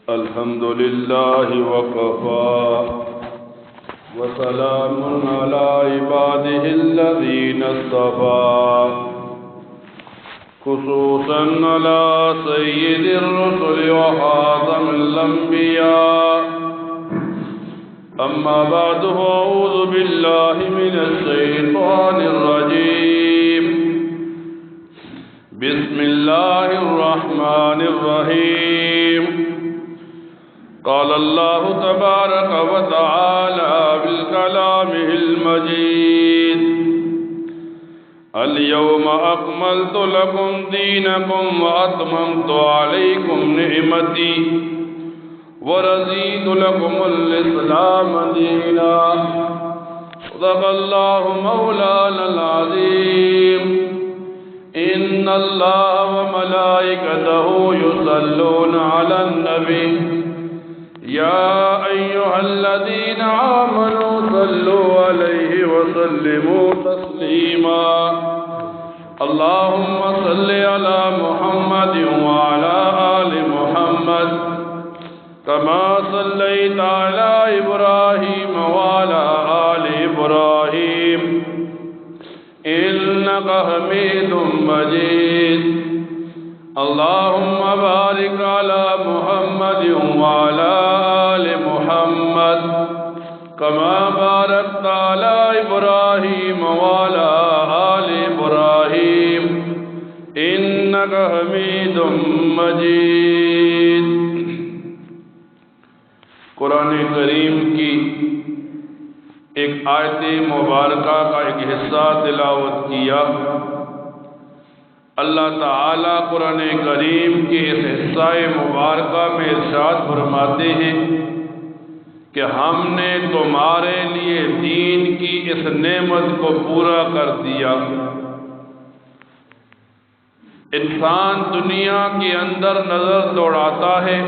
الحمد لله وكفى وسلام على عباده الذين اصطفى خصوصا على سيد الرسل وخاتم الأنبياء أما بعد فأعوذ بالله من الشيطان الرجيم بسم الله الرحمن الرحيم قال الله تبارك وتعالى بالكلامه المجيد اليوم أكملت لكم دينكم وأتممت عليكم نعمتي ورضيت لكم الإسلام دينا صدق الله مولانا العظيم إن الله وملائكته يصلون على النبي يا أيها الذين آمنوا صلوا عليه وسلموا تسليما اللهم صل على محمد وعلى آل محمد كما صليت على إبراهيم وعلى آل إبراهيم إنك حميد مجيد اللهم بارك على محمد وعلى آل محمد كما باركت على إبراهيم وعلى آل إبراهيم إنك حميد مجيد قرآن کریم کی ایک آیت مبارکہ کا ایک حصہ تلاوت کیا۔ اللہ تعالیٰ قرآن کریم کے اس حصہ مبارکہ میں ارشاد فرماتے ہیں کہ ہم نے تمہارے لیے دین کی اس نعمت کو پورا کر دیا۔ انسان دنیا کے اندر نظر دوڑاتا ہے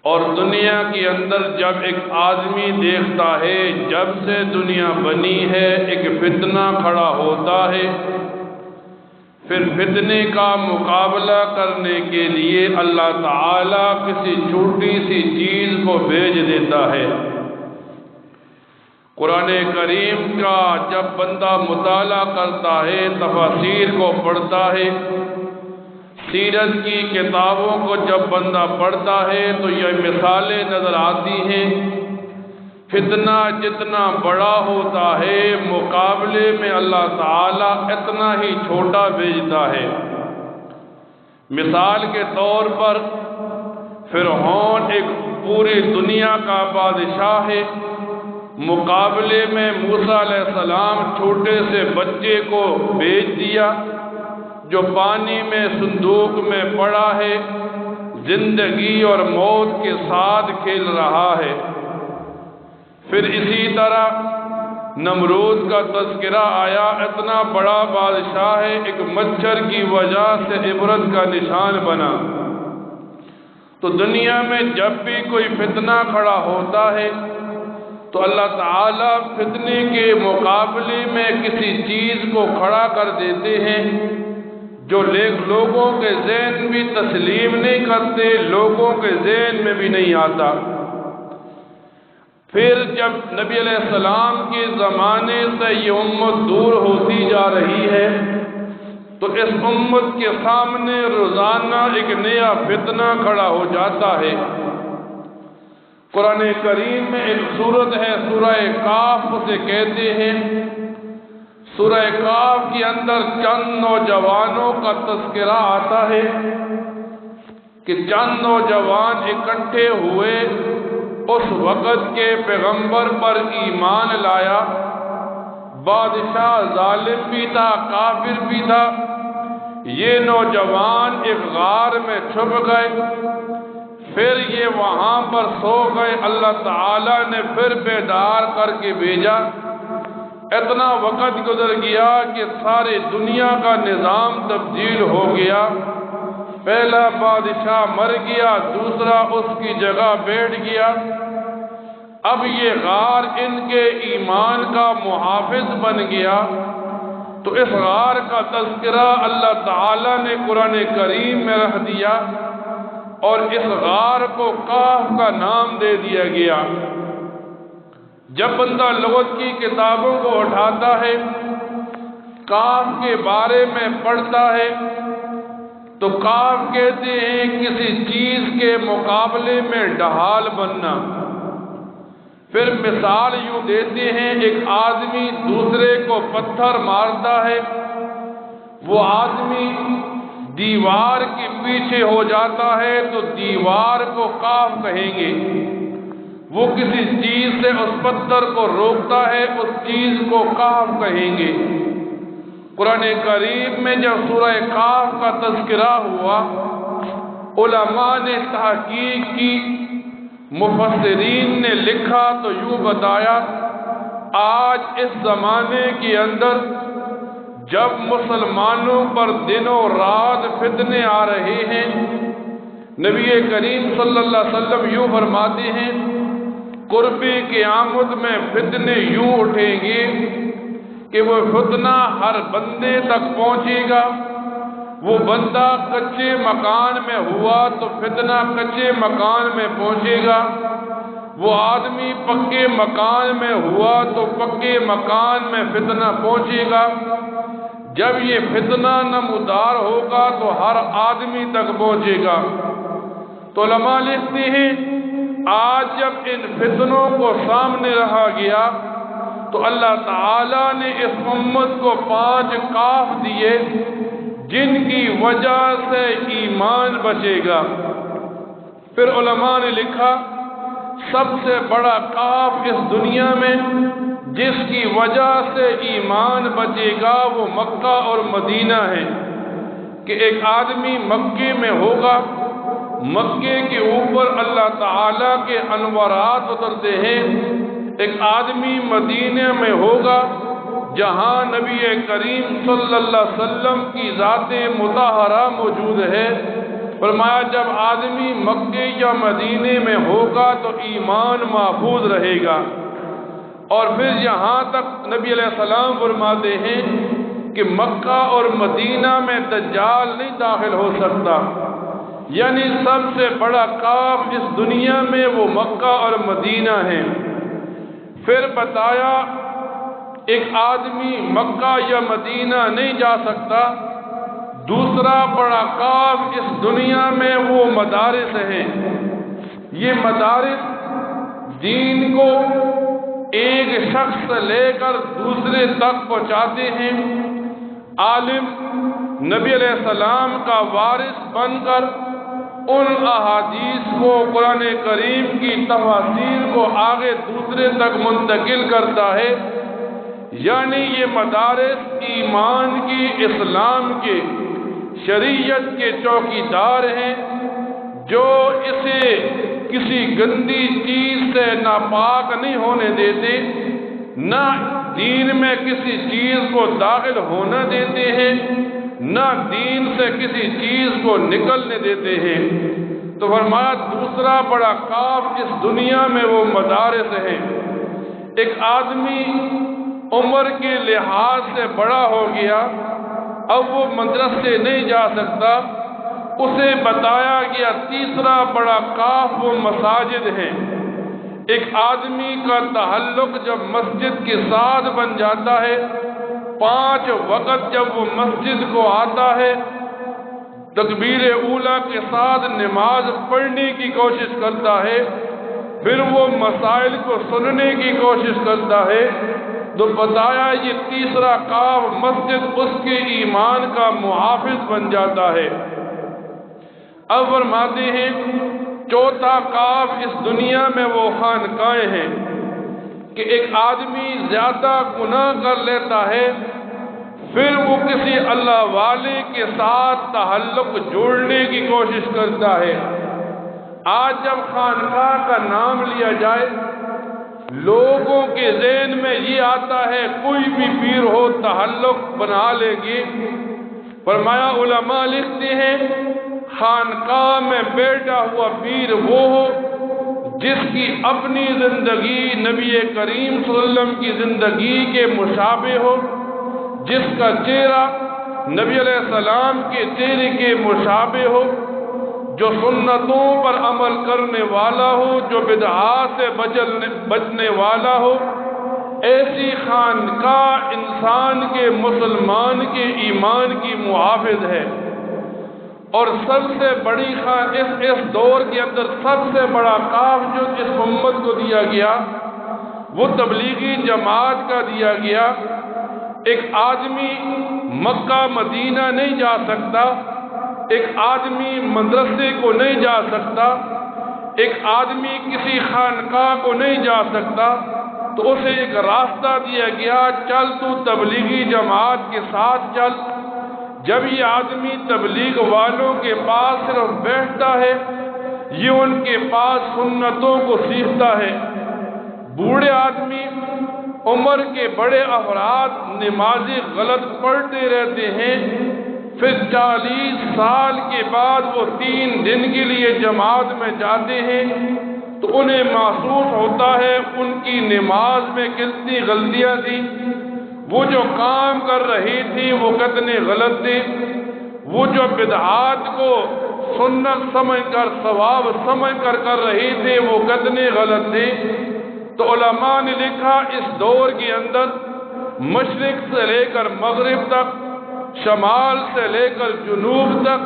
اور دنیا کے اندر جب ایک آدمی دیکھتا ہے جب سے دنیا بنی ہے ایک فتنہ کھڑا ہوتا ہے، پھر فتنے کا مقابلہ کرنے کے لیے اللہ تعالیٰ کسی چھوٹی سی چیز کو بھیج دیتا ہے۔ قرآن کریم کا جب بندہ مطالعہ کرتا ہے، تفاسیر کو پڑھتا ہے، سیرت کی کتابوں کو جب بندہ پڑھتا ہے تو یہ مثالیں نظر آتی ہیں۔ فتنہ جتنا بڑا ہوتا ہے مقابلے میں اللہ تعالیٰ اتنا ہی چھوٹا بھیجتا ہے۔ مثال کے طور پر فرعون ایک پوری دنیا کا بادشاہ ہے، مقابلے میں موسیٰ علیہ السلام چھوٹے سے بچے کو بھیج دیا جو پانی میں صندوق میں پڑا ہے، زندگی اور موت کے ساتھ کھیل رہا ہے۔ پھر اسی طرح نمرود کا تذکرہ آیا، اتنا بڑا بادشاہ ہے، ایک مچھر کی وجہ سے عبرت کا نشان بنا۔ تو دنیا میں جب بھی کوئی فتنہ کھڑا ہوتا ہے تو اللہ تعالیٰ فتنے کے مقابلے میں کسی چیز کو کھڑا کر دیتے ہیں جو لوگوں کے ذہن بھی تسلیم نہیں کرتے، لوگوں کے ذہن میں بھی نہیں آتا۔ پھر جب نبی علیہ السلام کے زمانے سے یہ امت دور ہوتی جا رہی ہے تو اس امت کے سامنے روزانہ ایک نیا فتنہ کھڑا ہو جاتا ہے۔ قرآن کریم میں ایک سورت ہے سورہ کاف اسے کہتے ہیں۔ سورہ کاف کے اندر چند نوجوانوں کا تذکرہ آتا ہے کہ چند نوجوان اکٹھے ہوئے، اس وقت کے پیغمبر پر ایمان لایا۔ بادشاہ ظالم بھی تھا، کافر بھی تھا۔ یہ نوجوان ایک غار میں چھپ گئے، پھر یہ وہاں پر سو گئے۔ اللہ تعالیٰ نے پھر بیدار کر کے بھیجا۔ اتنا وقت گزر گیا کہ ساری دنیا کا نظام تبدیل ہو گیا۔ پہلا بادشاہ مر گیا، دوسرا اس کی جگہ بیٹھ گیا۔ اب یہ غار ان کے ایمان کا محافظ بن گیا۔ تو اس غار کا تذکرہ اللہ تعالیٰ نے قرآن کریم میں رکھ دیا اور اس غار کو کاف کا نام دے دیا گیا۔ جب بندہ لغت کی کتابوں کو اٹھاتا ہے، کاف کے بارے میں پڑھتا ہے، تو کاف کہتے ہیں کسی چیز کے مقابلے میں ڈھال بننا۔ پھر مثال یوں دیتے ہیں، ایک آدمی دوسرے کو پتھر مارتا ہے، وہ آدمی دیوار کے پیچھے ہو جاتا ہے تو دیوار کو کاف کہیں گے۔ وہ کسی چیز سے اس پتھر کو روکتا ہے، اس چیز کو کاف کہیں گے۔ قرآن کریم میں جب سورہ کاف کا تذکرہ ہوا، علماء نے تحقیق کی، مفسرین نے لکھا تو یوں بتایا، آج اس زمانے کے اندر جب مسلمانوں پر دن و رات فتنے آ رہے ہیں، نبی کریم صلی اللہ علیہ وسلم یوں فرماتے ہیں، قرب قیامت میں فتنے یوں اٹھیں گے کہ وہ فتنہ ہر بندے تک پہنچے گا۔ وہ بندہ کچے مکان میں ہوا تو فتنہ کچے مکان میں پہنچے گا، وہ آدمی پکے مکان میں ہوا تو پکے مکان میں فتنہ پہنچے گا۔ جب یہ فتنہ نمودار ہوگا تو ہر آدمی تک پہنچے گا۔ تو علماء لکھتے ہیں، آج جب ان فتنوں کو سامنے رہا گیا تو اللہ تعالیٰ نے اس امت کو 5 کاف دیے جن کی وجہ سے ایمان بچے گا۔ پھر علماء نے لکھا، سب سے بڑا کاف اس دنیا میں جس کی وجہ سے ایمان بچے گا وہ مکہ اور مدینہ ہے، کہ ایک آدمی مکے میں ہوگا، مکے کے اوپر اللہ تعالیٰ کے انوارات اترتے ہیں۔ ایک آدمی مدینہ میں ہوگا جہاں نبی کریم صلی اللہ علیہ وسلم کی ذات مطہرہ موجود ہے۔ فرمایا جب آدمی مکے یا مدینے میں ہوگا تو ایمان محفوظ رہے گا۔ اور پھر یہاں تک نبی علیہ السلام فرماتے ہیں کہ مکہ اور مدینہ میں دجال نہیں داخل ہو سکتا، یعنی سب سے بڑا کاف اس دنیا میں وہ مکہ اور مدینہ ہے۔ پھر بتایا ایک آدمی مکہ یا مدینہ نہیں جا سکتا، دوسرا بڑا کاف اس دنیا میں وہ مدارس ہیں۔ یہ مدارس دین کو ایک شخص سے لے کر دوسرے تک پہنچاتے ہیں۔ عالم نبی علیہ السلام کا وارث بن کر ان احادیث کو، قرآن کریم کی تفاسیر کو آگے دوسرے تک منتقل کرتا ہے۔ یعنی یہ مدارس ایمان کی، اسلام کے، شریعت کے چوکیدار ہیں، جو اسے کسی گندی چیز سے ناپاک نہیں ہونے دیتے، نہ دین میں کسی چیز کو داخل ہونا دیتے ہیں، نہ دین سے کسی چیز کو نکلنے دیتے ہیں۔ تو فرمایا دوسرا بڑا کاف اس دنیا میں وہ مدارس ہیں۔ ایک آدمی عمر کے لحاظ سے بڑا ہو گیا، اب وہ مدرسے نہیں جا سکتا، اسے بتایا گیا تیسرا بڑا کاف وہ مساجد ہیں۔ ایک آدمی کا تعلق جب مسجد کے ساتھ بن جاتا ہے، 5 وقت جب وہ مسجد کو آتا ہے، تکبیر اولیٰ کے ساتھ نماز پڑھنے کی کوشش کرتا ہے، پھر وہ مسائل کو سننے کی کوشش کرتا ہے، تو بتایا یہ تیسرا کاف مسجد اس کے ایمان کا محافظ بن جاتا ہے۔ اب فرماتے ہیں چوتھا کاف اس دنیا میں وہ خانقاہیں ہیں کہ ایک آدمی زیادہ گناہ کر لیتا ہے، پھر وہ کسی اللہ والے کے ساتھ تعلق جوڑنے کی کوشش کرتا ہے۔ آج جب خانقاہ کا نام لیا جائے، لوگوں کے ذہن میں یہ آتا ہے کوئی بھی پیر ہو تعلق بنا لیں گے۔ فرمایا علماء لکھتے ہیں خانقاہ میں بیٹھا ہوا پیر وہ ہو جس کی اپنی زندگی نبی کریم صلی اللہ علیہ وسلم کی زندگی کے مشابہ ہو، جس کا چہرہ نبی علیہ السلام کے چہرے کے مشابہ ہو، جو سنتوں پر عمل کرنے والا ہو، جو بدعات سے بچنے والا ہو، ایسی خانقاہ انسان کے، مسلمان کے ایمان کی محافظ ہے۔ اور سب سے بڑی اس دور کے اندر سب سے بڑا کام جو اس امت کو دیا گیا وہ تبلیغی جماعت کا دیا گیا۔ ایک آدمی مکہ مدینہ نہیں جا سکتا، ایک آدمی مدرسے کو نہیں جا سکتا، ایک آدمی کسی خانقاہ کو نہیں جا سکتا، تو اسے ایک راستہ دیا گیا، چل تو تبلیغی جماعت کے ساتھ چل۔ جب یہ آدمی تبلیغ والوں کے پاس صرف بیٹھتا ہے، یہ ان کے پاس سنتوں کو سیکھتا ہے۔ بوڑھے آدمی، عمر کے بڑے افراد نمازیں غلط پڑھتے رہتے ہیں، پھر 40 سال کے بعد وہ 3 دن کے لیے جماعت میں جاتے ہیں تو انہیں محسوس ہوتا ہے ان کی نماز میں کتنی غلطیاں تھیں، وہ جو کام کر رہی تھی وہ کتنے غلط تھے، وہ جو بدعات کو سنت سمجھ کر، ثواب سمجھ کر رہی تھے وہ کتنے غلط تھے۔ تو علماء نے لکھا اس دور کے اندر مشرق سے لے کر مغرب تک، شمال سے لے کر جنوب تک،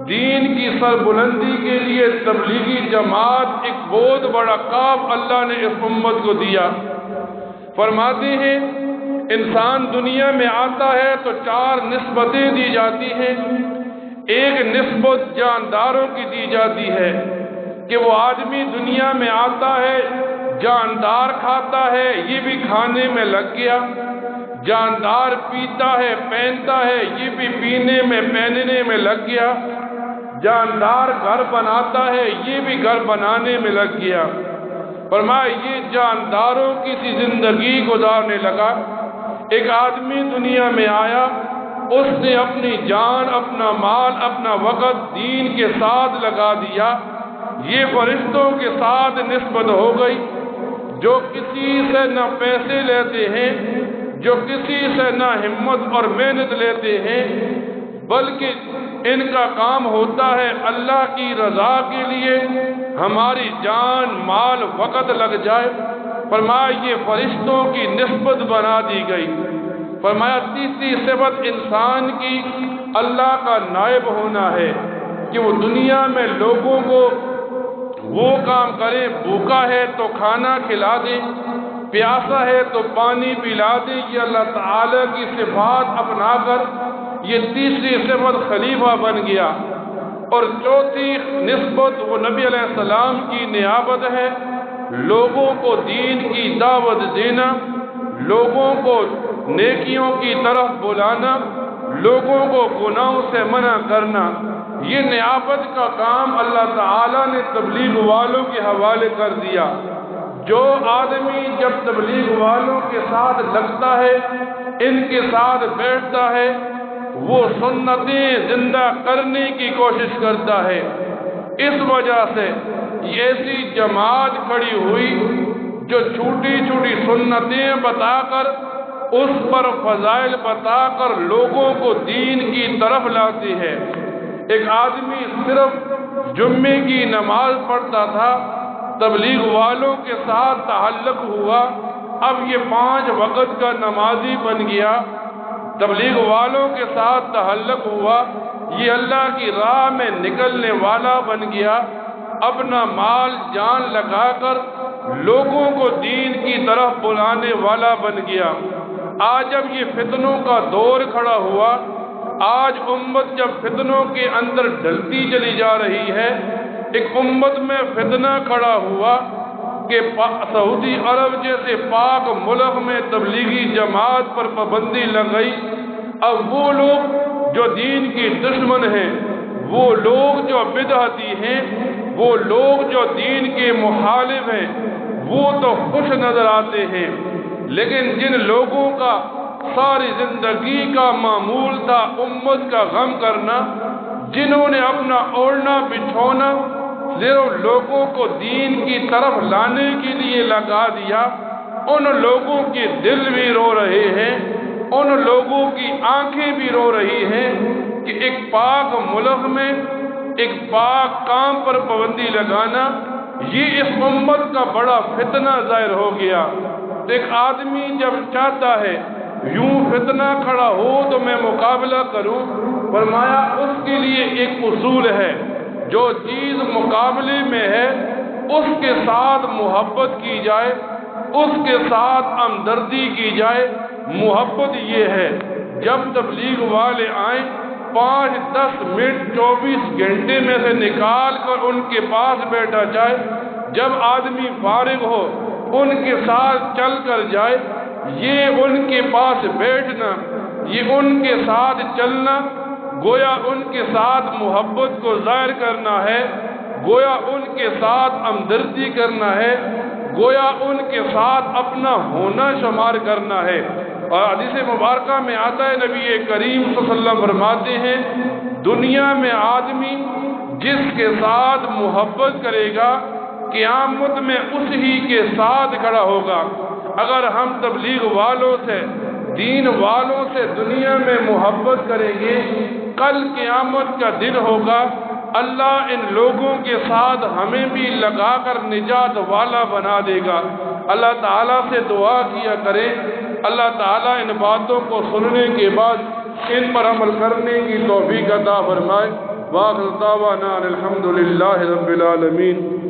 دین کی سربلندی کے لیے تبلیغی جماعت ایک بہت بڑا کام اللہ نے اس امت کو دیا۔ فرماتے ہیں انسان دنیا میں آتا ہے تو 4 نسبتیں دی جاتی ہیں۔ ایک نسبت جانداروں کی دی جاتی ہے کہ وہ آدمی دنیا میں آتا ہے، جاندار کھاتا ہے، یہ بھی کھانے میں لگ گیا، جاندار پیتا ہے، پہنتا ہے، یہ بھی پینے میں پہننے میں لگ گیا، جاندار گھر بناتا ہے، یہ بھی گھر بنانے میں لگ گیا۔ فرمایا یہ جانداروں کی سی زندگی گزارنے لگا۔ ایک آدمی دنیا میں آیا، اس نے اپنی جان، اپنا مال، اپنا وقت دین کے ساتھ لگا دیا، یہ فرشتوں کے ساتھ نسبت ہو گئی، جو کسی سے نہ پیسے لیتے ہیں، جو کسی سے نہ ہمت اور محنت لیتے ہیں، بلکہ ان کا کام ہوتا ہے اللہ کی رضا کے لیے ہماری جان، مال، وقت لگ جائے۔ فرمایا یہ فرشتوں کی نسبت بنا دی گئی۔ فرمایا تیسری صفت انسان کی اللہ کا نائب ہونا ہے کہ وہ دنیا میں لوگوں کو وہ کام کرے، بھوکا ہے تو کھانا کھلا دے، پیاسا ہے تو پانی پلا دے، یہ اللہ تعالی کی صفات اپنا کر یہ تیسری صفت خلیفہ بن گیا۔ اور چوتھی نسبت وہ نبی علیہ السلام کی نیابت ہے، لوگوں کو دین کی دعوت دینا، لوگوں کو نیکیوں کی طرف بلانا، لوگوں کو گناہوں سے منع کرنا۔ یہ نیابت کا کام اللہ تعالیٰ نے تبلیغ والوں کے حوالے کر دیا۔ جو آدمی جب تبلیغ والوں کے ساتھ لگتا ہے، ان کے ساتھ بیٹھتا ہے، وہ سنتیں زندہ کرنے کی کوشش کرتا ہے۔ اس وجہ سے ایسی جماعت کھڑی ہوئی جو چھوٹی چھوٹی سنتیں بتا کر، اس پر فضائل بتا کر لوگوں کو دین کی طرف لاتی ہے۔ ایک آدمی صرف جمعے کی نماز پڑھتا تھا، تبلیغ والوں کے ساتھ تعلق ہوا، اب یہ 5 وقت کا نمازی بن گیا، تبلیغ والوں کے ساتھ تعلق ہوا، یہ اللہ کی راہ میں نکلنے والا بن گیا، اپنا مال جان لگا کر لوگوں کو دین کی طرف بلانے والا بن گیا۔ آج جب یہ فتنوں کا دور کھڑا ہوا، آج امت جب فتنوں کے اندر ڈھلتی چلی جا رہی ہے، ایک امت میں فتنہ کھڑا ہوا کہ سعودی عرب جیسے پاک ملک میں تبلیغی جماعت پر پابندی لگ گئی۔ اب وہ لوگ جو دین کی دشمن ہیں، وہ لوگ جو بدعتی ہیں، وہ لوگ جو دین کے مخالف ہیں، وہ تو خوش نظر آتے ہیں، لیکن جن لوگوں کا ساری زندگی کا معمول تھا امت کا غم کرنا، جنہوں نے اپنا اوڑھنا بچھونا صرف لوگوں کو دین کی طرف لانے کے لیے لگا دیا، ان لوگوں کے دل بھی رو رہے ہیں، ان لوگوں کی آنکھیں بھی رو رہی ہیں کہ ایک پاک ملک میں ایک پاک کام پر پابندی لگانا یہ اس امت کا بڑا فتنہ ظاہر ہو گیا۔ ایک آدمی جب چاہتا ہے یوں فتنہ کھڑا ہو تو میں مقابلہ کروں، فرمایا اس کے لیے ایک اصول ہے، جو چیز مقابلے میں ہے اس کے ساتھ محبت کی جائے، اس کے ساتھ ہمدردی کی جائے۔ محبت یہ ہے جب تبلیغ والے آئیں 5-10 منٹ 24 گھنٹے میں سے نکال کر ان کے پاس بیٹھا جائے، جب آدمی فارغ ہو ان کے ساتھ چل کر جائے۔ یہ ان کے پاس بیٹھنا، یہ ان کے ساتھ چلنا گویا ان کے ساتھ محبت کو ظاہر کرنا ہے، گویا ان کے ساتھ ہمدردی کرنا ہے، گویا ان کے ساتھ اپنا ہونا شمار کرنا ہے۔ اور حدیث مبارکہ میں آتا ہے نبی کریم صلی اللہ علیہ وسلم فرماتے ہیں دنیا میں آدمی جس کے ساتھ محبت کرے گا قیامت میں اس ہی کے ساتھ کھڑا ہوگا۔ اگر ہم تبلیغ والوں سے، دین والوں سے دنیا میں محبت کریں گے، کل قیامت کا دن ہوگا، اللہ ان لوگوں کے ساتھ ہمیں بھی لگا کر نجات والا بنا دے گا۔ اللہ تعالیٰ سے دعا کیا کریں اللہ تعالیٰ ان باتوں کو سننے کے بعد ان پر عمل کرنے کی توفیق عطا فرمائے۔ وآخر دعوانا الحمد للہ رب العالمین۔